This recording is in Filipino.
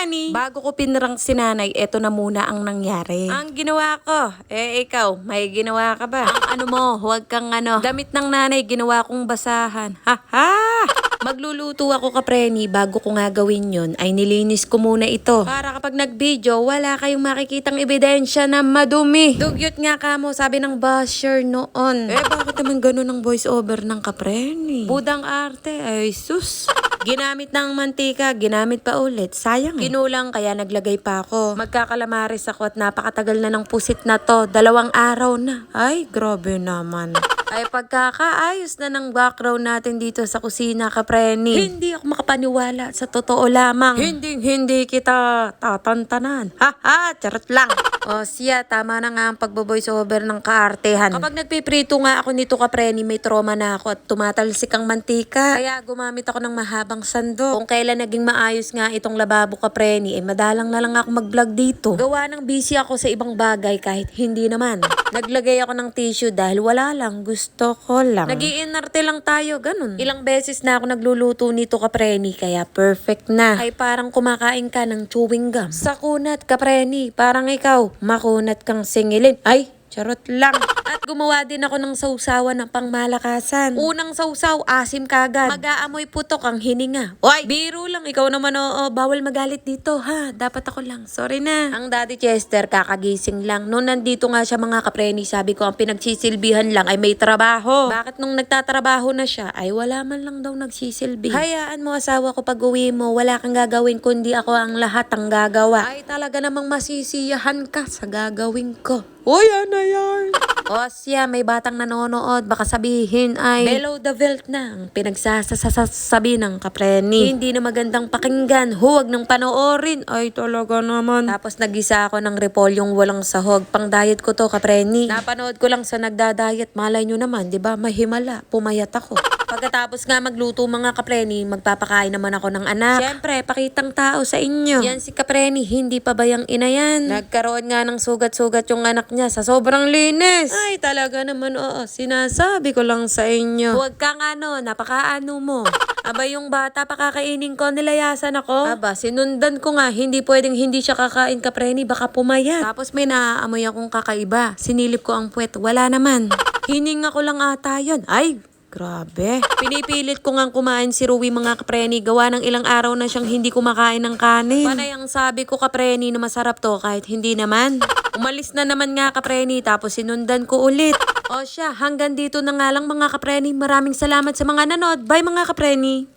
kapreni. Bago ko pinrang si nanay, eto na muna ang nangyari. Ang ginawa ko, ikaw, may ginawa ka ba? Ang ano mo, huwag kang damit ng nanay, ginawa kong basahan. Ha ha! Magluluto ako kapreni, bago ko nga gawin yun, ay nilinis ko muna ito. Para kapag nag-video, wala kayong makikitang ebidensya na madumi. Dugyot nga kamo, sabi ng basher noon. Bakit naman ganun ang voice over ng kapreni? Budang arte, ay sus. Ginamit ng mantika, ginamit pa ulit. Sayang Kinulang kaya naglagay pa ako. Magkakalamaris ako at napakatagal na ng pusit na to. 2 araw na. Ay, grabe naman. Ay pagkakaayos na ng background natin dito sa kusina, kapreni. Hindi ako makapaniwala, sa totoo lamang. Hindi kita tatantanan. Ha ha, charot lang. O siya, tama na nga ang pagbo-voice over ng kaartehan. Kapag nagpiprito nga ako nito, kapreni, may trauma na ako at tumatalsik ang mantika. Kaya gumamit ako ng mahabang sandok. Kung kailan naging maayos nga itong lababo, kapreni, madalang na lang ako mag-vlog dito. Gawa ng busy ako sa ibang bagay kahit hindi naman. Naglagay ako ng tissue dahil wala lang, gusto ko lang. Nag-iinarte lang tayo, ganun. Ilang beses na ako nagluluto nito, kapreni, kaya perfect na. Ay parang kumakain ka ng chewing gum. Sa kunat, kapreni, parang ikaw, makunat kang singilin. Ay, charot lang. At gumawa din ako ng sausawan ng pangmalakasan. Unang sausaw, asim kagad. Mag-aamoy putok ang hininga. Oy, biro lang. Ikaw naman, bawal magalit dito, ha? Dapat ako lang. Sorry na. Ang Daddy Chester, kakagising lang. Noon nandito nga siya, mga kapreni, sabi ko, ang pinagsisilbihan lang ay may trabaho. Bakit nung nagtatrabaho na siya, ay wala man lang daw nagsisilbi? Hayaan mo, asawa ko, pag uwi mo, wala kang gagawin, kundi ako ang lahat ang gagawa. Ay talaga namang masisiyahan ka sa gagawin ko. Uy, ano yan? O siya, may batang nanonood, baka sabihin ay below the belt na ang pinagsasasabi ng kapreni. Hindi na magandang pakinggan, huwag nang panoorin. Ay talaga naman. Tapos nagisa ako ng repolyong walang sahog. Pang diet ko to, kapreni. Napanood ko lang sa nagda-diet, malay nyo naman, di ba? Mahimala, pumayat ako. Pagkatapos nga magluto, mga kapreni, magpapakain naman ako ng anak. Siyempre, pakitang tao sa inyo. Yan si kapreni, hindi pa bayang ina yan. Nagkaroon nga ng sugat-sugat yung anak niya sa sobrang linis. Ay, talaga naman, sinasabi ko lang sa inyo. Huwag kang napakaano mo. Aba, yung bata, pakakainin ko, nilayasan ako. Aba, sinundan ko nga, hindi pwedeng hindi siya kakain, kapreni, baka pumayat. Tapos may naaamoy akong kakaiba. Sinilip ko ang puwet, wala naman. Hininga ko lang ata yun. Ay, grabe. Pinipilit ko nga kumain si Rui, mga kapreni. Gawa ng ilang araw na siyang hindi kumakain ng kanin. Panay ang sabi ko, kapreni, na masarap to kahit hindi naman. Umalis na naman nga, kapreni, tapos sinundan ko ulit. O siya, hanggang dito na nga lang, mga kapreni. Maraming salamat sa mga nanood. Bye, mga kapreni.